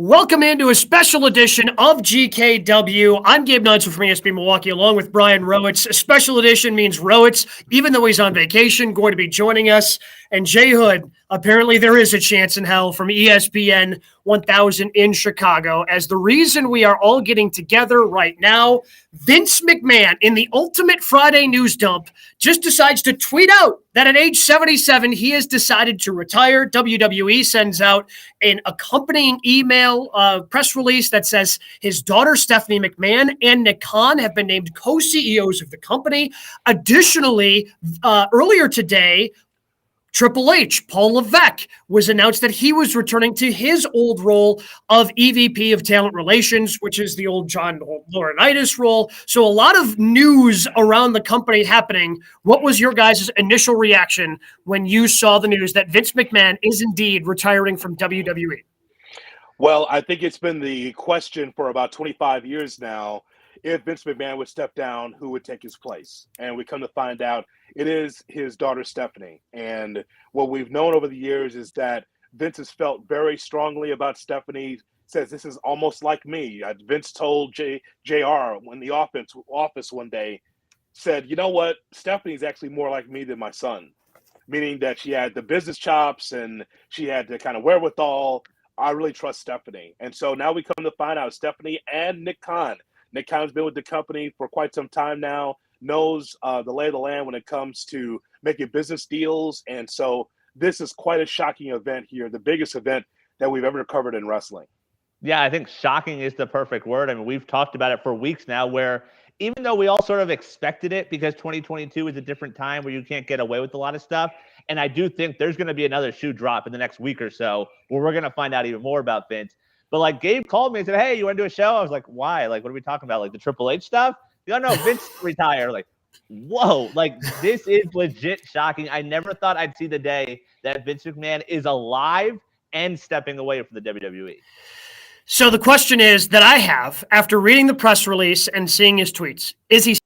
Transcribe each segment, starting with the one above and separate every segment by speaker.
Speaker 1: Welcome into a special edition of GKW. I'm Gabe Nunson from ESPN Milwaukee, along with Brian Rowitz. A special edition means Rowitz, even though he's on vacation, going to be joining us. And Jay Hood, apparently there is a chance in hell from ESPN 1000 in Chicago. As the reason we are all getting together right now, Vince McMahon, in the ultimate Friday news dump, just decides to tweet out that at age 77, he has decided to retire. WWE sends out an accompanying email press release that says his daughter, Stephanie McMahon, and Nick Khan have been named co-CEOs of the company. Additionally, earlier today, Triple H, Paul Levesque, was announced that he was returning to his old role of EVP of Talent Relations, which is the old John Laurinaitis role. So a lot of news around the company happening. What was your guys' initial reaction when you saw the news that Vince McMahon is indeed retiring from WWE?
Speaker 2: Well, I think it's been the question for about 25 years now. If Vince McMahon would step down, who would take his place? And we come to find out it is his daughter, Stephanie. And what we've known over the years is that Vince has felt very strongly about Stephanie, says this is almost like me. Vince told JR in the office one day, said, you know what, Stephanie's actually more like me than my son, meaning that she had the business chops and she had the kind of wherewithal. I really trust Stephanie. And so now we come to find out Stephanie and Nick Khan. Nick Khan's been with the company for quite some time now, knows the lay of the land when it comes to making business deals. And so this is quite a shocking event here, the biggest event that we've ever covered in wrestling.
Speaker 3: Yeah, I think shocking is the perfect word. I mean, we've talked about it for weeks now where even though we all sort of expected it because 2022 is a different time where you can't get away with a lot of stuff. And I do think there's going to be another shoe drop in the next week or so where we're going to find out even more about Vince. But like Gabe called me and said, hey, you want to do a show? I was like, why? Like, what are we talking about? Like the Triple H stuff? No, Vince retired. Like, whoa, like this is legit shocking. I never thought I'd see the day that Vince McMahon is alive and stepping away from the WWE.
Speaker 1: So the question is that I have, after reading the press release and seeing his tweets, is he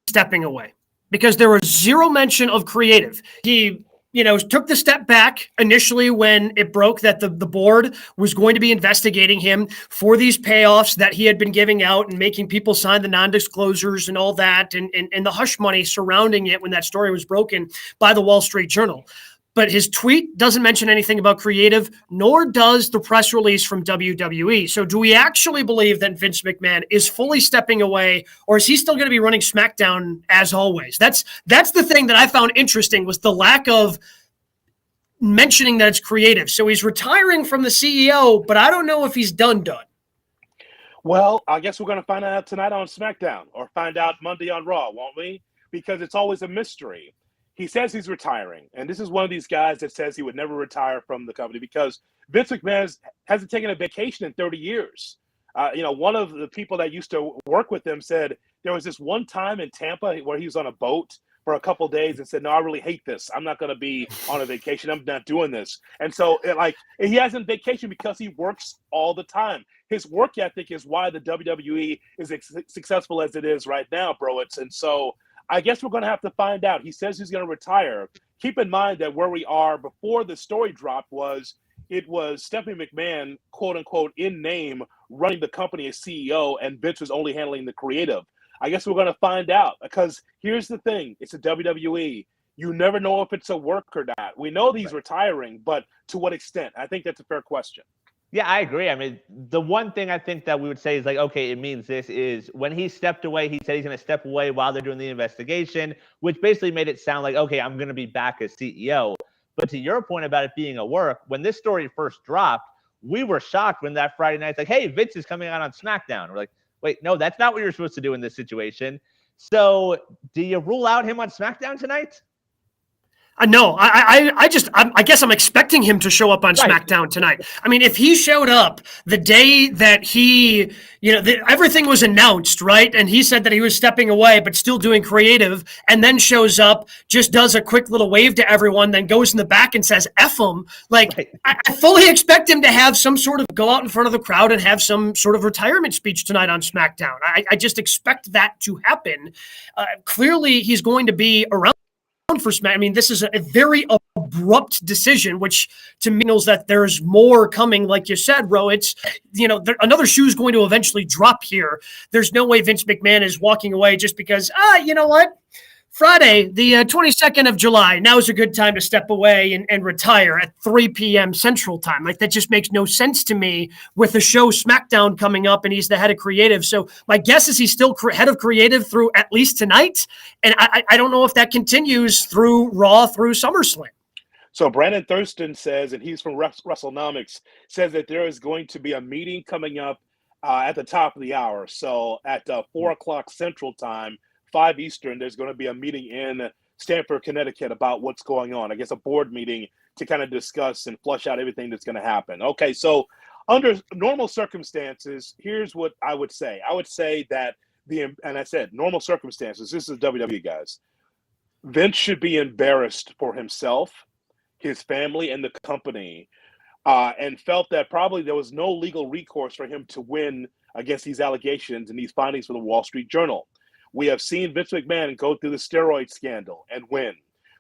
Speaker 1: stepping away? Because there was zero mention of creative. He took the step back initially when it broke that the board was going to be investigating him for these payoffs that he had been giving out and making people sign the non-disclosures and all that and the hush money surrounding it when that story was broken by the Wall Street Journal. But his tweet doesn't mention anything about creative, nor does the press release from WWE. So do we actually believe that Vince McMahon is fully stepping away, or is he still going to be running SmackDown as always? That's the thing that I found interesting, was the lack of mentioning that it's creative. So he's retiring from the CEO, but I don't know if he's done.
Speaker 2: Well, I guess we're going to find out tonight on SmackDown, or find out Monday on Raw, won't we? Because it's always a mystery. He says he's retiring, and this is one of these guys that says he would never retire from the company because Vince McMahon hasn't taken a vacation in 30 years. One of the people that used to work with him said there was this one time in Tampa where he was on a boat for a couple of days and said, no, I really hate this. I'm not going to be on a vacation. I'm not doing this. And so he hasn't vacation because he works all the time. His work ethic is why the WWE is successful as it is right now, Browitz. And so I guess we're going to have to find out. He says he's going to retire. Keep in mind that where we are before the story dropped was Stephanie McMahon, quote unquote, in name, running the company as CEO, and Vince was only handling the creative. I guess we're going to find out, because here's the thing. It's a WWE. You never know if it's a work or not. We know he's retiring, but to what extent? I think that's a fair question.
Speaker 3: Yeah, I agree. I mean, the one thing I think that we would say is like, okay, it means this is when he stepped away, he said he's going to step away while they're doing the investigation, which basically made it sound like, okay, I'm going to be back as CEO. But to your point about it being a work, when this story first dropped, we were shocked when that Friday night's like, hey, Vince is coming out on SmackDown. We're like, wait, no, that's not what you're supposed to do in this situation. So do you rule out him on SmackDown tonight?
Speaker 1: No, I guess I'm expecting him to show up on SmackDown tonight. I mean, if he showed up the day that he, everything was announced, right? And he said that he was stepping away, but still doing creative, and then shows up, just does a quick little wave to everyone, then goes in the back and says, F him. I fully expect him to have some sort of go out in front of the crowd and have some sort of retirement speech tonight on SmackDown. I just expect that to happen. Clearly, he's going to be around for Smack. I mean, this is a very abrupt decision, which to me knows that there's more coming. Like you said, Ro, it's, another shoe is going to eventually drop here. There's no way Vince McMahon is walking away just because, you know what? Friday, the 22nd of July, now is a good time to step away and retire at 3 p.m. Central Time. Like, that just makes no sense to me with the show SmackDown coming up, and he's the head of creative. So my guess is he's still head of creative through at least tonight. And I don't know if that continues through Raw, through SummerSlam.
Speaker 2: So Brandon Thurston says, and he's from WrestleNomics, says that there is going to be a meeting coming up at the top of the hour. So at 4 o'clock Central Time, 5 Eastern, there's going to be a meeting in Stamford, Connecticut about what's going on. I guess a board meeting to kind of discuss and flush out everything that's going to happen. Okay, so under normal circumstances, here's what I would say. I would say that and I said normal circumstances, this is WWE, guys. Vince should be embarrassed for himself, his family, and the company, and felt that probably there was no legal recourse for him to win against these allegations and these findings from the Wall Street Journal. We have seen Vince McMahon go through the steroid scandal and win.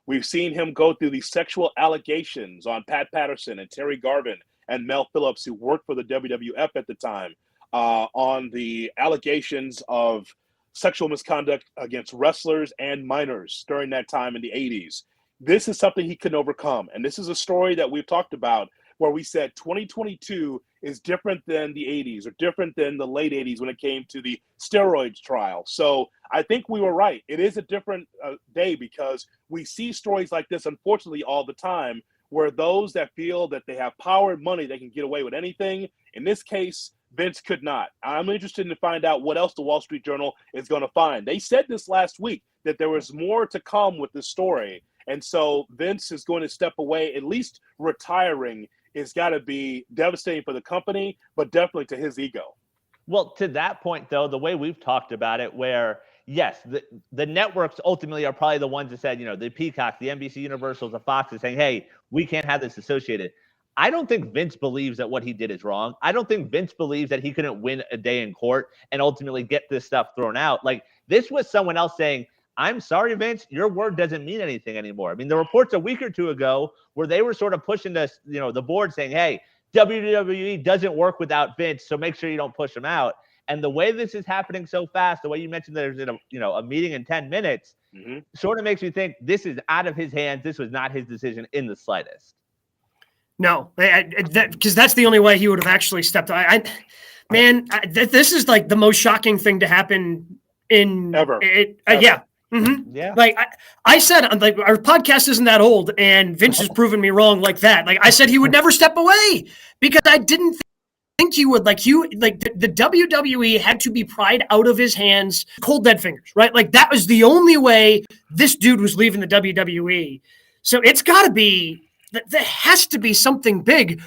Speaker 2: We've seen him go through these sexual allegations on Pat Patterson and Terry Garvin and Mel Phillips, who worked for the WWF at the time, on the allegations of sexual misconduct against wrestlers and minors during that time in the 80s. This is something he couldn't overcome. And this is a story that we've talked about where we said 2022 is different than the 80s or different than the late 80s when it came to the steroids trial. So I think we were right. It is a different day because we see stories like this, unfortunately, all the time, where those that feel that they have power and money, they can get away with anything. In this case, Vince could not. I'm interested to find out what else the Wall Street Journal is going to find. They said this last week, that there was more to come with this story. And so Vince is going to step away, at least retiring. It's got to be devastating for the company, but definitely to his ego.
Speaker 3: Well, to that point, though, the way we've talked about it, where, yes, the networks ultimately are probably the ones that said, the Peacock, the NBC Universals, the Foxes saying, hey, we can't have this associated. I don't think Vince believes that what he did is wrong. I don't think Vince believes that he couldn't win a day in court and ultimately get this stuff thrown out. Like, this was someone else saying, I'm sorry, Vince, your word doesn't mean anything anymore. I mean, the reports a week or two ago where they were sort of pushing this, the board saying, hey, WWE doesn't work without Vince, so make sure you don't push him out. And the way this is happening so fast, the way you mentioned there's a meeting in 10 minutes, sort of makes me think this is out of his hands. This was not his decision in the slightest. No, because that's the only way he would have actually stepped. This is like the most shocking thing to happen in
Speaker 2: ever.
Speaker 1: Yeah. Mm-hmm. Yeah. Like I said, like, our podcast isn't that old, and Vince has proven me wrong like that. Like I said, he would never step away because I didn't think he would. The WWE had to be pried out of his hands, cold dead fingers, right? Like that was the only way this dude was leaving the WWE. So it's got to be, there has to be something big,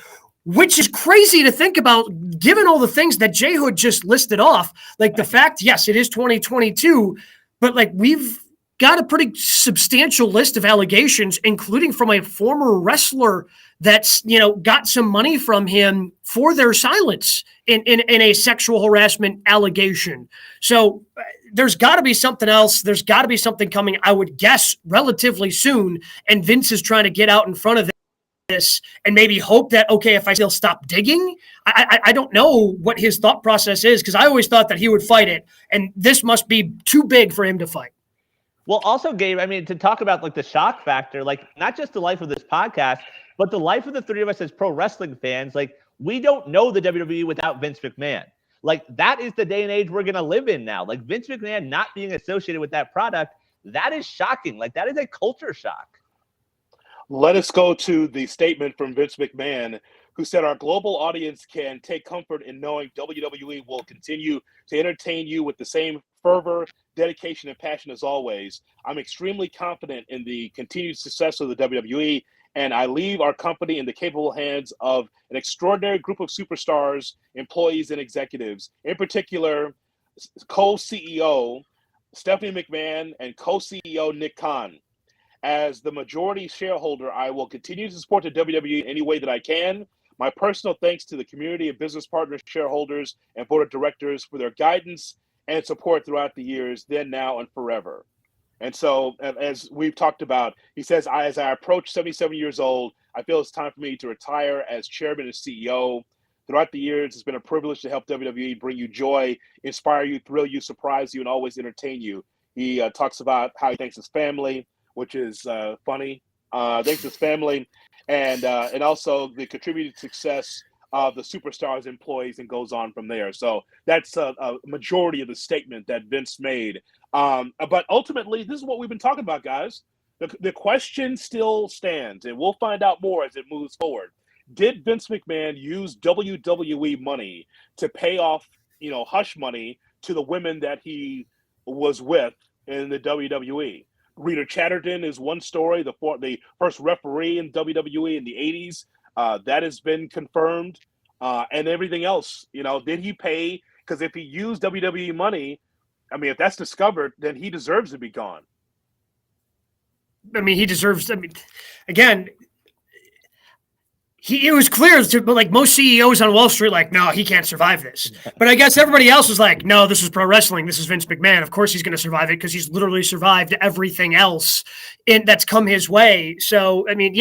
Speaker 1: which is crazy to think about given all the things that J Hood just listed off. Like the fact, yes, it is 2022, but like we've got a pretty substantial list of allegations, including from a former wrestler that's, got some money from him for their silence in a sexual harassment allegation. So there's got to be something else. There's got to be something coming, I would guess, relatively soon. And Vince is trying to get out in front of this and maybe hope that, okay, if I still stop digging, I don't know what his thought process is, because I always thought that he would fight it, and this must be too big for him to fight.
Speaker 3: Well, also, Gabe, I mean, to talk about like the shock factor, like not just the life of this podcast, but the life of the three of us as pro wrestling fans. Like, we don't know the WWE without Vince McMahon. Like, that is the day and age we're going to live in now. Like, Vince McMahon not being associated with that product, that is shocking. Like, that is a culture shock.
Speaker 2: Let us go to the statement from Vince McMahon, who said, our global audience can take comfort in knowing WWE will continue to entertain you with the same fervor, dedication, and passion as always. I'm extremely confident in the continued success of the WWE, and I leave our company in the capable hands of an extraordinary group of superstars, employees, and executives. In particular, co-CEO Stephanie McMahon and co-CEO Nick Khan. As the majority shareholder, I will continue to support the WWE in any way that I can. My personal thanks to the community of business partners, shareholders, and board of directors for their guidance and support throughout the years, then, now, and forever. And so, as we've talked about, he says, as I approach 77 years old, I feel it's time for me to retire as chairman and CEO. Throughout the years, it's been a privilege to help WWE bring you joy, inspire you, thrill you, surprise you, and always entertain you. He talks about how he thanks his family, which is funny. Thanks his family, and also the contributed success of the superstars, employees, and goes on from there. So that's a majority of the statement that Vince made. But ultimately, this is what we've been talking about, guys. The question still stands, and we'll find out more as it moves forward. Did Vince McMahon use WWE money to pay off, hush money to the women that he was with in the WWE? Rita Chatterton is one story, the first referee in WWE in the 80s. That has been confirmed. And everything else, did he pay? Because if he used WWE money, I mean, if that's discovered, then he deserves to be gone.
Speaker 1: I mean, he deserves. I mean, again, it was clear but like most CEOs on Wall Street, like, no, he can't survive this. But I guess everybody else was like, no, this is pro wrestling. This is Vince McMahon. Of course he's going to survive it because he's literally survived everything else that's come his way. So, I mean,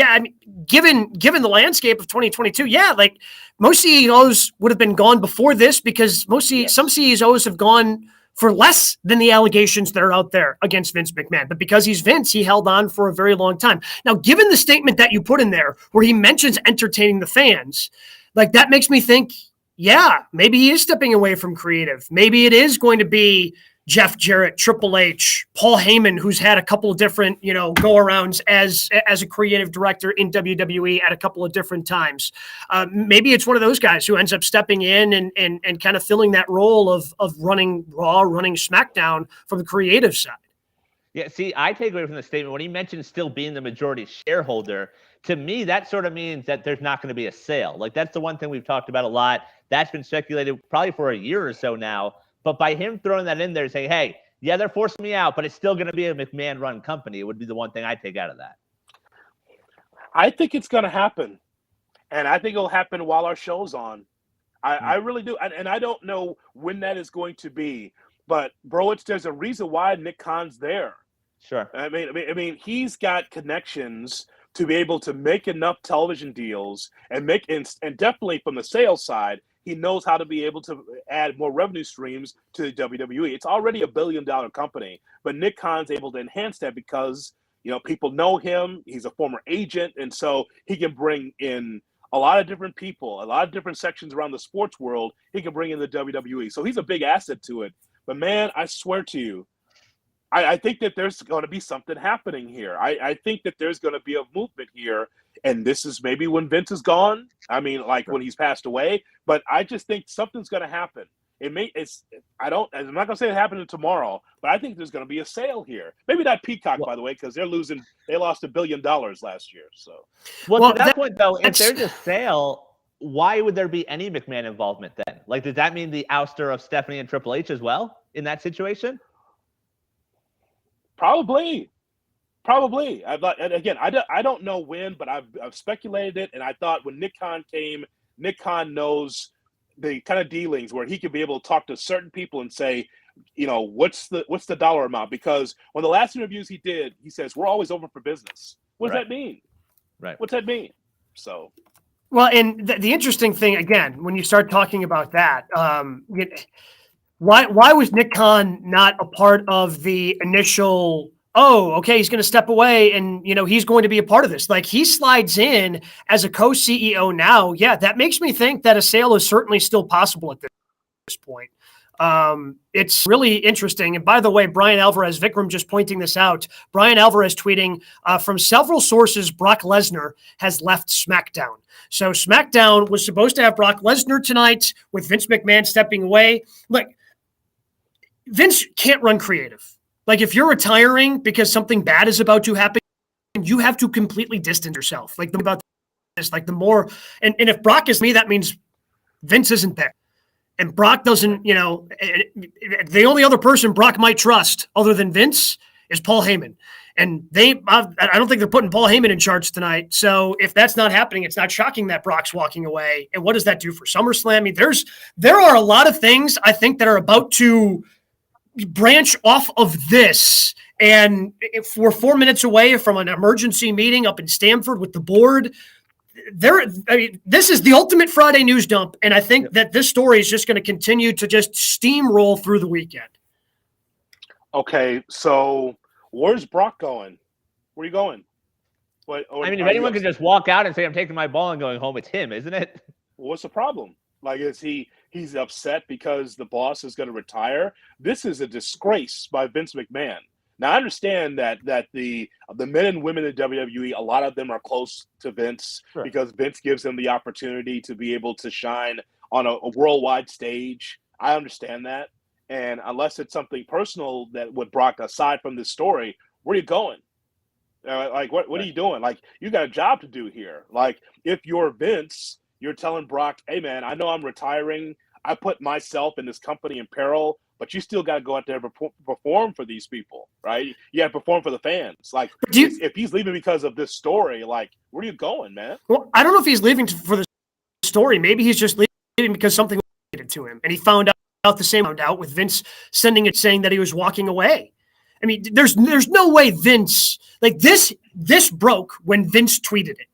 Speaker 1: given the landscape of 2022, like most CEOs would have been gone before this because some CEOs have gone for less than the allegations that are out there against Vince McMahon. But because he's Vince, he held on for a very long time. Now, given the statement that you put in there where he mentions entertaining the fans, like that makes me think, maybe he is stepping away from creative. Maybe it is going to be Jeff Jarrett, Triple H, Paul Heyman, who's had a couple of different, go-arounds as a creative director in WWE at a couple of different times. Maybe it's one of those guys who ends up stepping in and kind of filling that role of running Raw, running SmackDown from the creative side.
Speaker 3: Yeah, see, I take away from the statement when he mentioned still being the majority shareholder. To me, that sort of means that there's not going to be a sale. Like, that's the one thing we've talked about a lot. That's been speculated probably for a year or so now. But by him throwing that in there, saying, hey, they're forcing me out, but it's still going to be a McMahon-run company, it would be the one thing I take out of that.
Speaker 2: I think it's going to happen. And I think it'll happen while our show's on. I really do. And I don't know when that is going to be. But, bro, there's a reason why Nick Khan's there.
Speaker 3: Sure.
Speaker 2: I mean, he's got connections to be able to make enough television deals and definitely from the sales side, he knows how to be able to add more revenue streams to the WWE. It's already $1 billion company, but Nick Khan's able to enhance that because, people know him. He's a former agent, and so he can bring in a lot of different people, a lot of different sections around the sports world. He can bring in the WWE. So he's a big asset to it. But, man, I swear to you, I think that there's going to be something happening here. I think that there's going to be a movement here, and this is maybe when Vince is gone. I mean, like when he's passed away. But I just think something's going to happen. I'm not going to say it happened tomorrow, but I think there's going to be a sale here. Maybe not Peacock, by the way, because they lost $1 billion last year. So,
Speaker 3: well, to that point though, if there's a sale, why would there be any McMahon involvement then? Like, does that mean the ouster of Stephanie and Triple H as well in that situation?
Speaker 2: Probably. Again, I don't know when, but I've speculated it, and I thought when Nick Khan came, Nick Khan knows the kind of dealings where he could be able to talk to certain people and say, what's the dollar amount? Because when the last interviews he did, he says we're always open for business. What does that mean?
Speaker 3: Right.
Speaker 2: What's that mean? So.
Speaker 1: Well, and the interesting thing again, when you start talking about that, why was Nick Khan not a part of the initial, he's going to step away and, he's going to be a part of this? Like, he slides in as a co-CEO now. Yeah, that makes me think that a sale is certainly still possible at this point. It's really interesting. And by the way, Brian Alvarez, Vikram just pointing this out, Brian Alvarez tweeting, from several sources, Brock Lesnar has left SmackDown. So SmackDown was supposed to have Brock Lesnar tonight with Vince McMahon stepping away. Like, Vince can't run creative. Like, if you're retiring because something bad is about to happen, you have to completely distance yourself. Like, about this, like the more, and if Brock is me, that means Vince isn't there. And Brock doesn't, the only other person Brock might trust other than Vince is Paul Heyman. And I don't think they're putting Paul Heyman in charge tonight. So if that's not happening, it's not shocking that Brock's walking away. And what does that do for SummerSlam? I mean, there are a lot of things I think that are about to branch off of this And if we're 4 minutes away from an emergency meeting up in Stamford with the board, this is the ultimate Friday news dump. And I think that this story is just going to continue to just steamroll through the weekend.
Speaker 2: Okay, so where's Brock going? Where are you going?
Speaker 3: If anyone can just walk out and say, I'm taking my ball and going home, it's him, isn't it?
Speaker 2: What's the problem? Like, he's upset because the boss is going to retire? This is a disgrace by Vince McMahon. Now, I understand that the men and women in WWE, a lot of them are close to Vince because Vince gives them the opportunity to be able to shine on a worldwide stage. I understand that. And unless it's something personal that with Brock, aside from this story, where are you going? What are you doing? Like, you got a job to do here. Like, if you're Vince, you're telling Brock, hey, man, I know I'm retiring. I put myself and this company in peril, but you still got to go out there and perform for these people, right? You got to perform for the fans. Like, if he's leaving because of this story, like, where are you going, man?
Speaker 1: Well, I don't know if he's leaving for the story. Maybe he's just leaving because something related to him. And he found out the same out with Vince sending it saying that he was walking away. I mean, there's no way Vince, like this broke when Vince tweeted it.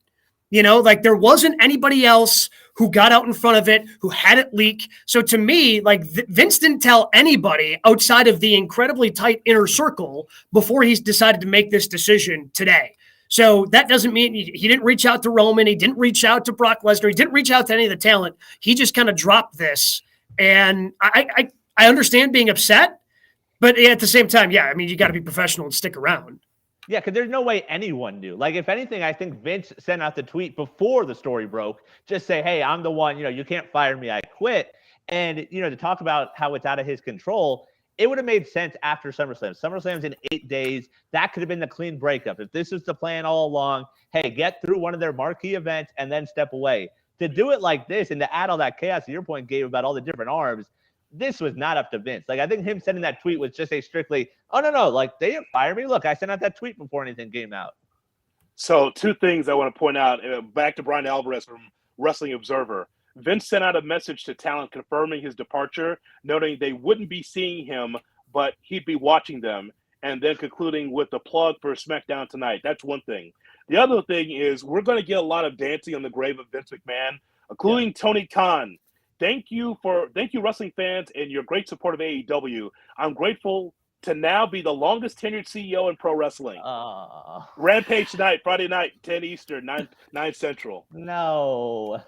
Speaker 1: You know, like there wasn't anybody else who got out in front of it, who had it leak. So to me, like Vince didn't tell anybody outside of the incredibly tight inner circle before he's decided to make this decision today. So that doesn't mean he didn't reach out to Roman. He didn't reach out to Brock Lesnar. He didn't reach out to any of the talent. He just kind of dropped this. And I understand being upset, but at the same time, yeah, I mean, you got to be professional and stick around.
Speaker 3: Yeah, because there's no way anyone knew. Like, if anything, I think Vince sent out the tweet before the story broke. Just say, hey, I'm the one, you can't fire me. I quit. And, to talk about how it's out of his control, it would have made sense after SummerSlam. SummerSlam's in 8 days. That could have been the clean breakup. If this was the plan all along, hey, get through one of their marquee events and then step away. To do it like this and to add all that chaos to your point, Gabe, about all the different arms, this was not up to Vince. Like, I think him sending that tweet was just a strictly, oh, no, like, they didn't fire me. Look, I sent out that tweet before anything came out.
Speaker 2: So 2 things I want to point out. Back to Brian Alvarez from Wrestling Observer. Vince sent out a message to talent confirming his departure, noting they wouldn't be seeing him, but he'd be watching them, and then concluding with the plug for SmackDown tonight. That's one thing. The other thing is we're going to get a lot of dancing on the grave of Vince McMahon, including Tony Khan. Thank you, wrestling fans, and your great support of AEW. I'm grateful to now be the longest tenured CEO in pro wrestling. Rampage tonight, Friday night, 10 Eastern, 9 Central.
Speaker 3: No.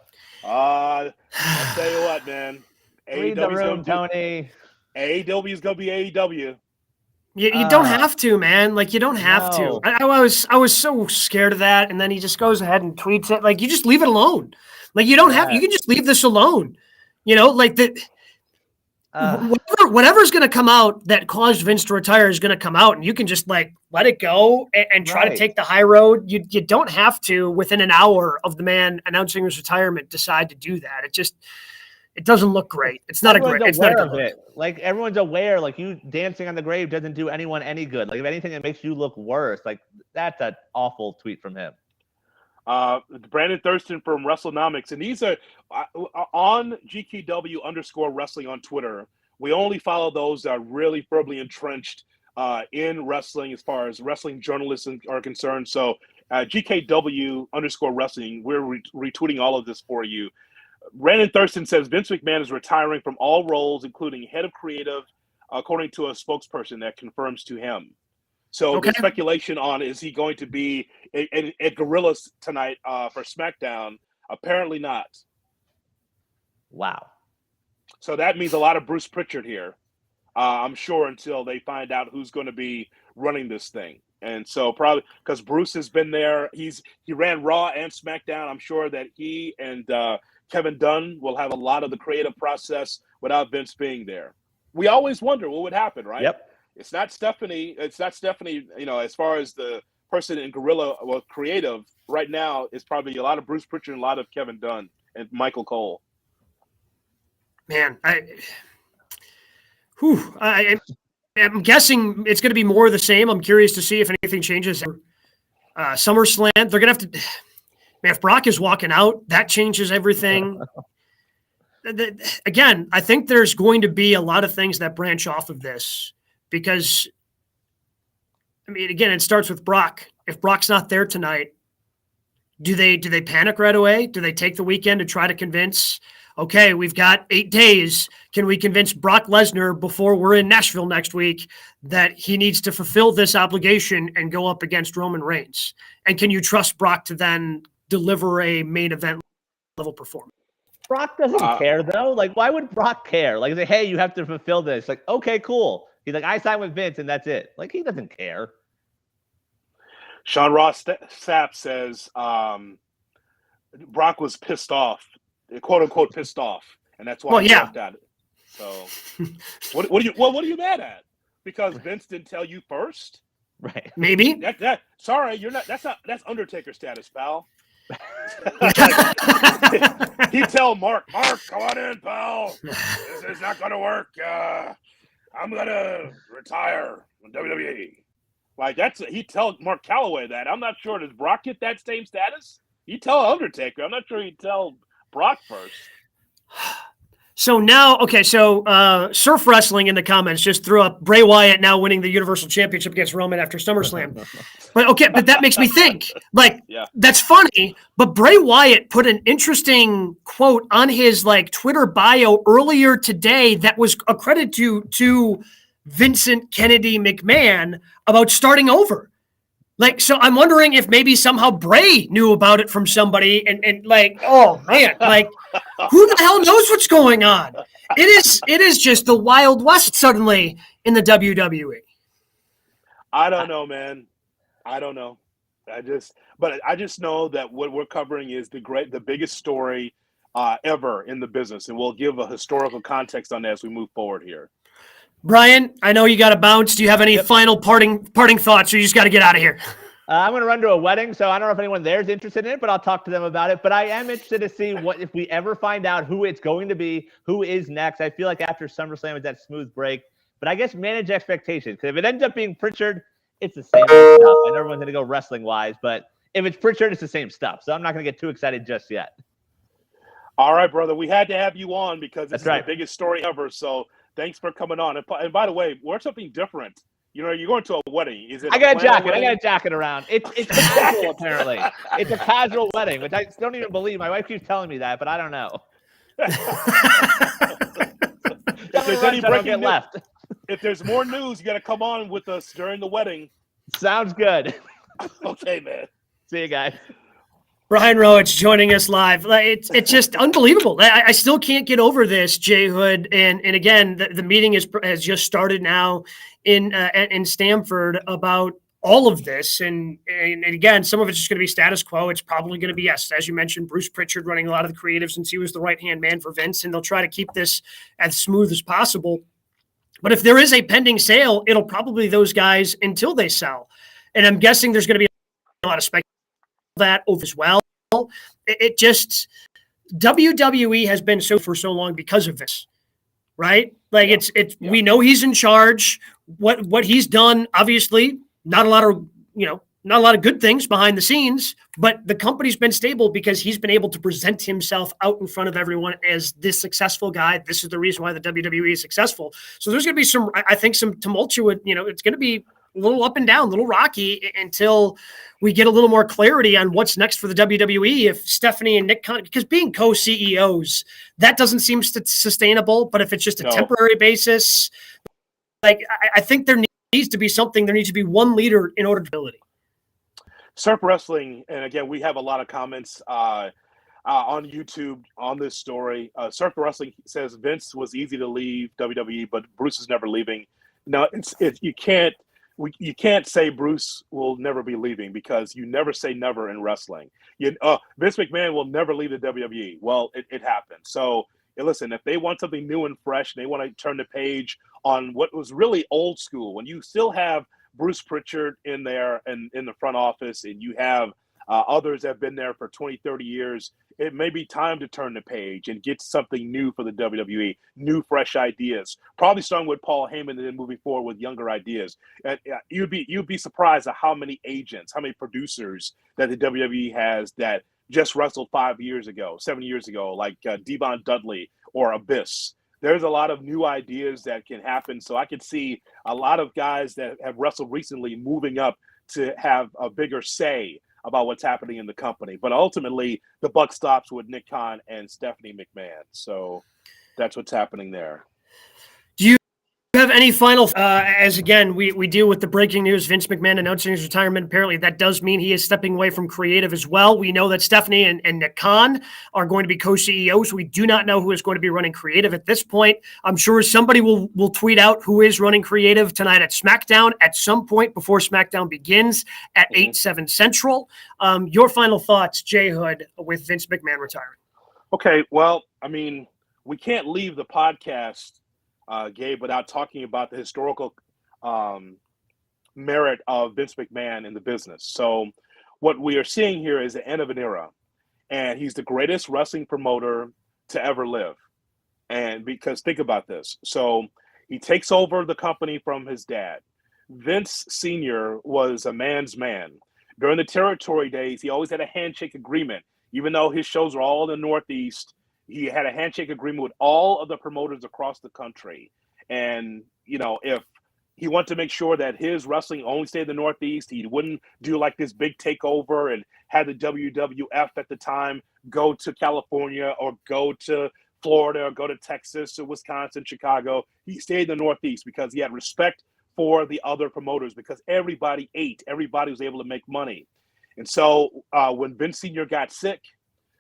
Speaker 2: I'll tell you what, man.
Speaker 3: Read the room, Tony.
Speaker 2: AEW is going to be AEW.
Speaker 1: You don't have to, man. Like, you don't have to. I was so scared of that, and then he just goes ahead and tweets it. Like, you just leave it alone. Like, you don't have. You can just leave this alone. Like the whatever's going to come out that caused Vince to retire is going to come out, and you can just like let it go and try to take the high road. You don't have to within an hour of the man announcing his retirement decide to do that. It doesn't look great. It's not
Speaker 3: everyone's
Speaker 1: it's not a good
Speaker 3: look. Like, everyone's aware. Like, you dancing on the grave doesn't do anyone any good. Like, if anything, it makes you look worse. Like, that's an awful tweet from him.
Speaker 2: Brandon Thurston from WrestleNomics, and these are on GKW_wrestling on Twitter. We only follow those that are really firmly entrenched in wrestling as far as wrestling journalists are concerned. So GKW_wrestling, we're retweeting all of this for you. Brandon Thurston says Vince McMahon is retiring from all roles, including head of creative, according to a spokesperson that confirms to him. So the speculation on is he going to be at Gorillas tonight for SmackDown? Apparently not.
Speaker 3: Wow.
Speaker 2: So that means a lot of Bruce Pritchard here, I'm sure, until they find out who's going to be running this thing. And so probably because Bruce has been there, he ran Raw and SmackDown. I'm sure that he and Kevin Dunn will have a lot of the creative process without Vince being there. We always wonder what would happen, right?
Speaker 3: Yep.
Speaker 2: It's not Stephanie. As far as the person in Gorilla creative right now, it's probably a lot of Bruce Pritchard and a lot of Kevin Dunn and Michael Cole.
Speaker 1: Man, I'm guessing it's going to be more of the same. I'm curious to see if anything changes. SummerSlam, they're going to have to. Man, if Brock is walking out, that changes everything. Again, I think there's going to be a lot of things that branch off of this because I mean, again, it starts with Brock. If Brock's not there tonight, do they panic right away? Do they take the weekend to try to convince, okay, we've got 8 days. Can we convince Brock Lesnar before we're in Nashville next week that he needs to fulfill this obligation and go up against Roman Reigns? And can you trust Brock to then deliver a main event level performance?
Speaker 3: Brock doesn't care, though. Like, why would Brock care? Like, say, hey, you have to fulfill this. Like, okay, cool. He's like, I signed with Vince, and that's it. Like, he doesn't care.
Speaker 2: Sean Ross Sapp says Brock was pissed off, quote unquote pissed off, and that's why he jumped at it. So, what are you mad at? Because Vince didn't tell you first?
Speaker 3: Right?
Speaker 1: Maybe.
Speaker 2: Sorry, you're not. That's Undertaker status, pal. He'd tell Mark, come on in, pal. This is not gonna work. I'm gonna retire from WWE. Like he'd tell Mark Calloway that. I'm not sure. Does Brock get that same status? He'd tell Undertaker. I'm not sure he'd tell Brock first.
Speaker 1: So now, okay, Surf Wrestling in the comments just threw up Bray Wyatt now winning the Universal Championship against Roman after SummerSlam. But that makes me think, that's funny, but Bray Wyatt put an interesting quote on his Twitter bio earlier today that was a credit to Vincent Kennedy McMahon about starting over. So I'm wondering if maybe somehow Bray knew about it from somebody and oh man, who the hell knows what's going on? It is just the Wild West suddenly in the WWE.
Speaker 2: I don't know, man. I don't know. I just know that what we're covering is the biggest story ever in the business, and we'll give a historical context on that as we move forward here.
Speaker 1: Brian, I know you got to bounce. Do you have any final parting thoughts, or you just got to get out of here?
Speaker 3: I'm going to run to a wedding, so I don't know if anyone there is interested in it, but I'll talk to them about it. But I am interested to see what if we ever find out who it's going to be, who is next. I feel like after SummerSlam is that smooth break, but I guess manage expectations. Because if it ends up being Pritchard, it's the same stuff. I know everyone's going to go wrestling-wise, but if it's Pritchard, it's the same stuff. So I'm not going to get too excited just yet. All
Speaker 2: right, brother. We had to have you on because it's the biggest story ever. So thanks for coming on. And by the way, wear something different. You're going to a wedding. Is it?
Speaker 3: I got a jacket. Wedding? I got a jacket around. It's casual apparently. It's a casual wedding, which I don't even believe. My wife keeps telling me that, but I don't know.
Speaker 2: If there's any breaking left, if there's more news, you got to come on with us during the wedding.
Speaker 3: Sounds good.
Speaker 2: Okay, man.
Speaker 3: See you guys.
Speaker 1: Brian Rowitz joining us live. It's just unbelievable. I still can't get over this, Jay Hood. And again, the meeting has just started now in Stamford about all of this. And again, some of it's just going to be status quo. It's probably going to be, yes, as you mentioned, Bruce Pritchard running a lot of the creative since he was the right-hand man for Vince, and they'll try to keep this as smooth as possible. But if there is a pending sale, it'll probably be those guys until they sell. And I'm guessing there's going to be a lot of speculation that over as well. It just WWE has been for so long because of this, right? We know he's in charge. What he's done, obviously, not a lot of good things behind the scenes, but the company's been stable because he's been able to present himself out in front of everyone as this successful guy. This is the reason why the WWE is successful. So there's going to be some tumultuous, it's going to be a little up and down, a little rocky until we get a little more clarity on what's next for the WWE. If Stephanie and Nick, because being co-CEOs, that doesn't seem sustainable. But if it's just a temporary basis, I think there needs to be something. There needs to be one leader in order to ability.
Speaker 2: Surf Wrestling, and again, we have a lot of comments on YouTube on this story. Surf Wrestling says Vince was easy to leave WWE, but Bruce is never leaving. No, you can't say Bruce will never be leaving because you never say never in wrestling. Vince McMahon will never leave the WWE. Well, it happened. So listen, if they want something new and fresh, and they want to turn the page on what was really old school, when you still have Bruce Pritchard in there and in the front office, and you have others that have been there for 20, 30 years, it may be time to turn the page and get something new for the WWE, new, fresh ideas. Probably starting with Paul Heyman and then moving forward with younger ideas. And you'd be surprised at how many agents, how many producers that the WWE has that just wrestled 7 years ago, like Devon Dudley or Abyss. there's a lot of new ideas that can happen. So I could see a lot of guys that have wrestled recently moving up to have a bigger say about what's happening in the company. But ultimately, the buck stops with Nick Khan and Stephanie McMahon. So that's what's happening there.
Speaker 1: Do you have any final, as again, we deal with the breaking news, Vince McMahon announcing his retirement. Apparently that does mean he is stepping away from creative as well. We know that Stephanie and Nick Khan are going to be co-CEOs. We do not know who is going to be running creative at this point. I'm sure somebody will tweet out who is running creative tonight at SmackDown at some point before SmackDown begins at 8/7 Central. Your final thoughts, Jay Hood, with Vince McMahon retiring.
Speaker 2: Okay, well, I mean, we can't leave the podcast, Gabe, without talking about the historical merit of Vince McMahon in the business. So what we are seeing here is the end of an era, and he's the greatest wrestling promoter to ever live. And because think about this. So he takes over the company from his dad. Vince Sr. was a man's man. During the territory days, he always had a handshake agreement. Even though his shows were all in the Northeast, he had a handshake agreement with all of the promoters across the country. And, you know, if he wanted to make sure that his wrestling only stayed in the Northeast, he wouldn't do like this big takeover and had the WWF at the time go to California or go to Florida or go to Texas or Wisconsin, Chicago. He stayed in the Northeast because he had respect for the other promoters, because everybody ate. Everybody was able to make money. And so when Vince Sr. got sick,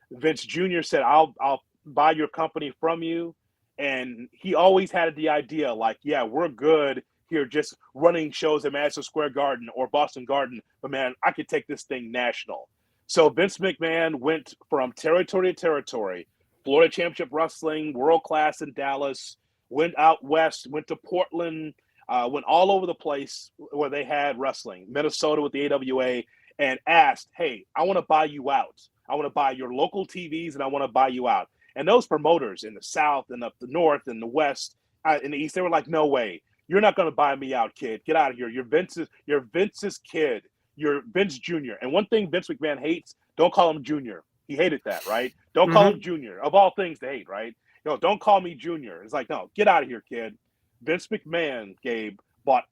Speaker 2: Vince Jr. said, I'll buy your company from you. And he always had the idea like, yeah, we're good here just running shows at Madison Square Garden or Boston Garden, but man, I could take this thing national. So Vince McMahon went from territory to territory, Florida Championship Wrestling, World Class in Dallas, went out west, went to Portland, went all over the place where they had wrestling, Minnesota with the AWA, and asked, hey, I want to buy you out. I want to buy your local TVs, and I want to buy you out. And those promoters in the South and up the North and the West, in the East, they were like, no way. You're not going to buy me out, kid. Get out of here. You're Vince's kid. You're Vince Jr. And one thing Vince McMahon hates, don't call him Junior. He hated that, right? Don't call him Junior. Of all things to hate, right? No, don't call me Junior. It's like, no, get out of here, kid. Vince McMahon, Gabe, bought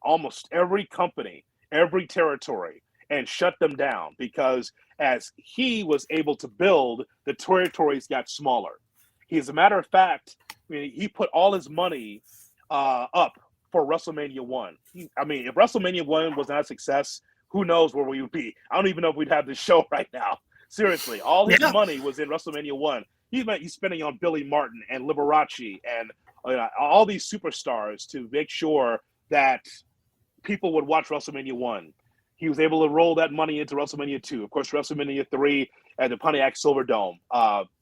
Speaker 2: almost every company, every territory, and shut them down because as he was able to build, the territories got smaller. As a matter of fact, I mean, he put all his money up for WrestleMania 1. If WrestleMania 1 was not a success, who knows where we would be? I don't even know if we'd have this show right now. Seriously, all his money was in WrestleMania 1. He's spending on Billy Martin and Liberace and all these superstars to make sure that people would watch WrestleMania 1. He was able to roll that money into WrestleMania 2. Of course, WrestleMania 3 at the Pontiac Silverdome.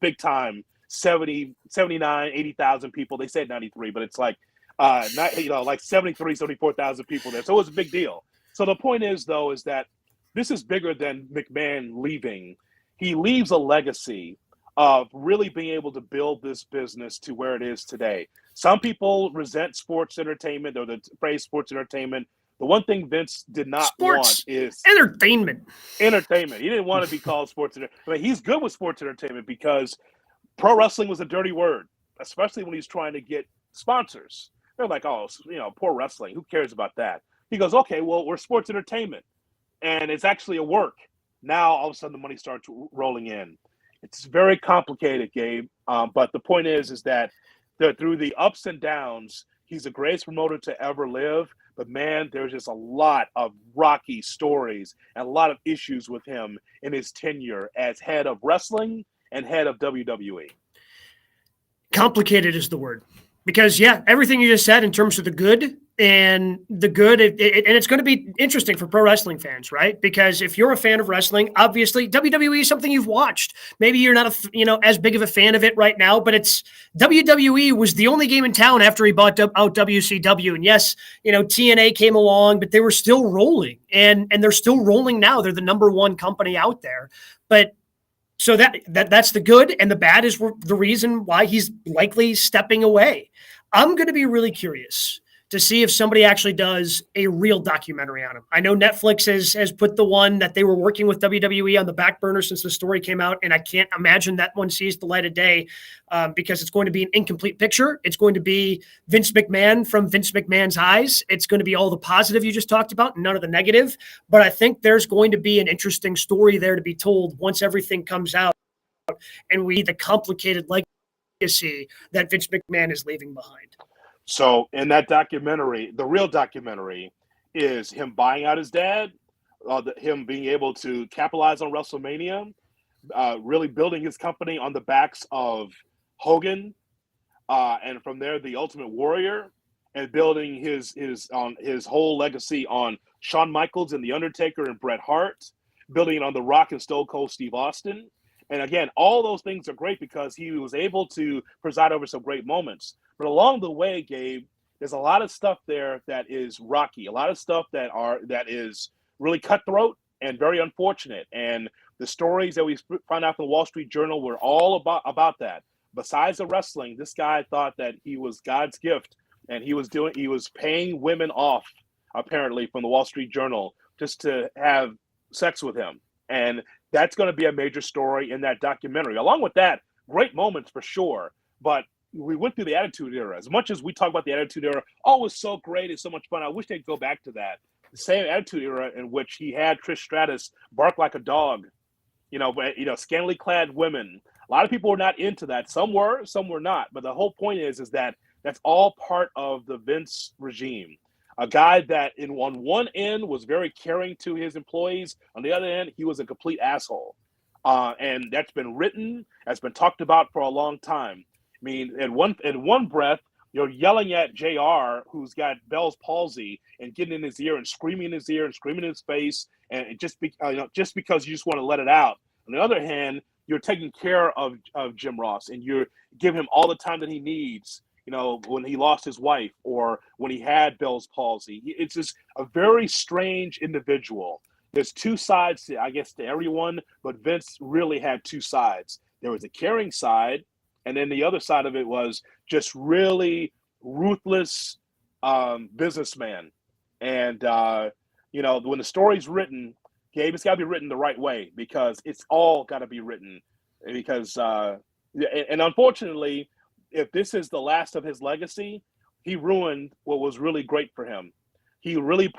Speaker 2: Big time, 70, 79, 80,000 people. They said 93, but it's like, like 73, 74,000 people there. So it was a big deal. So the point is, though, is that this is bigger than McMahon leaving. He leaves a legacy of really being able to build this business to where it is today. Some people resent sports entertainment or the phrase sports entertainment. The one thing Vince did not want is
Speaker 1: entertainment.
Speaker 2: Entertainment. He didn't want to be called sports entertainment. I mean, he's good with sports entertainment because pro wrestling was a dirty word, especially when he's trying to get sponsors. They're like, oh, pro wrestling. Who cares about that? He goes, okay, well, we're sports entertainment. And it's actually a work. Now, all of a sudden, the money starts rolling in. It's very complicated, Gabe. But the point is that through the ups and downs, he's the greatest promoter to ever live. But, man, there's just a lot of rocky stories and a lot of issues with him in his tenure as head of wrestling and head of WWE.
Speaker 1: Complicated is the word. Because, everything you just said in terms of the good, and it's going to be interesting for pro wrestling fans, right? Because if you're a fan of wrestling, obviously WWE is something you've watched. Maybe you're not as big of a fan of it right now, but it's WWE was the only game in town after he bought out WCW. And yes, TNA came along, but they were still rolling, and they're still rolling now. They're the number one company out there. But so that's the good, and the bad is the reason why he's likely stepping away. I'm going to be really curious to see if somebody actually does a real documentary on him. I know Netflix has put the one that they were working with WWE on the back burner since the story came out, and I can't imagine that one sees the light of day because it's going to be an incomplete picture. It's going to be Vince McMahon from Vince McMahon's eyes. It's going to be all the positive you just talked about, none of the negative. But I think there's going to be an interesting story there to be told once everything comes out and we see the complicated legacy that Vince McMahon is leaving behind.
Speaker 2: So in that documentary, the real documentary is him buying out his dad, him being able to capitalize on WrestleMania, really building his company on the backs of Hogan, and from there, the Ultimate Warrior, and building his whole legacy on Shawn Michaels and The Undertaker and Bret Hart, building it on The Rock and Stone Cold Steve Austin. And again, all those things are great because he was able to preside over some great moments. But along the way, Gabe, there's a lot of stuff there that is rocky, a lot of stuff that is really cutthroat and very unfortunate. And the stories that we found out from the Wall Street Journal were all about that. Besides the wrestling, this guy thought that he was God's gift, and he was paying women off, apparently, from the Wall Street Journal just to have sex with him. And that's going to be a major story in that documentary. Along with that, great moments for sure. But we went through the Attitude Era. As much as we talk about the Attitude Era, oh, it was so great, it's so much fun. I wish they'd go back to that. The same Attitude Era in which he had Trish Stratus bark like a dog, scantily clad women. A lot of people were not into that. Some were not. But the whole point is that that's all part of the Vince regime. A guy that on one end was very caring to his employees. On the other end, he was a complete asshole. And that's been written, that's been talked about for a long time. I mean, in one breath, you're yelling at JR, who's got Bell's palsy, and getting in his ear and screaming in his ear and screaming in his face, and just because you just want to let it out. On the other hand, you're taking care of Jim Ross, and you're giving him all the time that he needs. When he lost his wife or when he had Bell's palsy. It's just a very strange individual. There's two sides to everyone, but Vince really had two sides. There was a caring side, and then the other side of it was just really ruthless businessman. And, when the story's written, Gabe, it's got to be written the right way because it's all got to be written. Because, and unfortunately, if this is the last of his legacy, he ruined what was really great for him. He really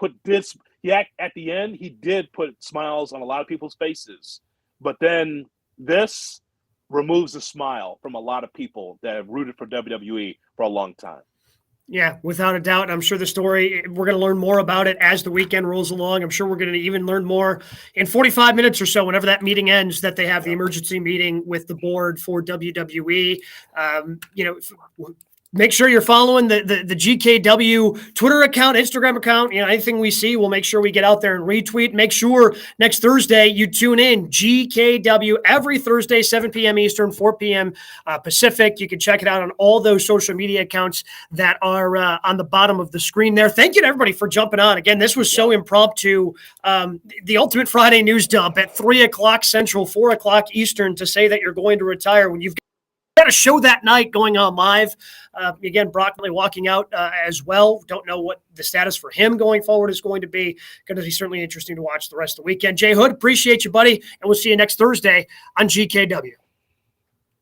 Speaker 2: at the end, he did put smiles on a lot of people's faces. But then this removes a smile from a lot of people that have rooted for WWE for a long time.
Speaker 1: Yeah, without a doubt. I'm sure the story, we're going to learn more about it as the weekend rolls along. I'm sure we're going to even learn more in 45 minutes or so, whenever that meeting ends, that they have the emergency meeting with the board for WWE. Make sure you're following the GKW Twitter account, Instagram account. Anything we see, we'll make sure we get out there and retweet. Make sure next Thursday you tune in, GKW, every Thursday, 7 p.m. Eastern, 4 p.m. Pacific. You can check it out on all those social media accounts that are on the bottom of the screen there. Thank you to everybody for jumping on. Again, this was so impromptu. The Ultimate Friday News Dump at 3 o'clock Central, 4 o'clock Eastern to say that you're going to retire when you've got a show that night going on live. Again, Brock walking out as well. Don't know what the status for him going forward is going to be. Going to be certainly interesting to watch the rest of the weekend. Jay Hood, appreciate you, buddy. And we'll see you next Thursday on GKW.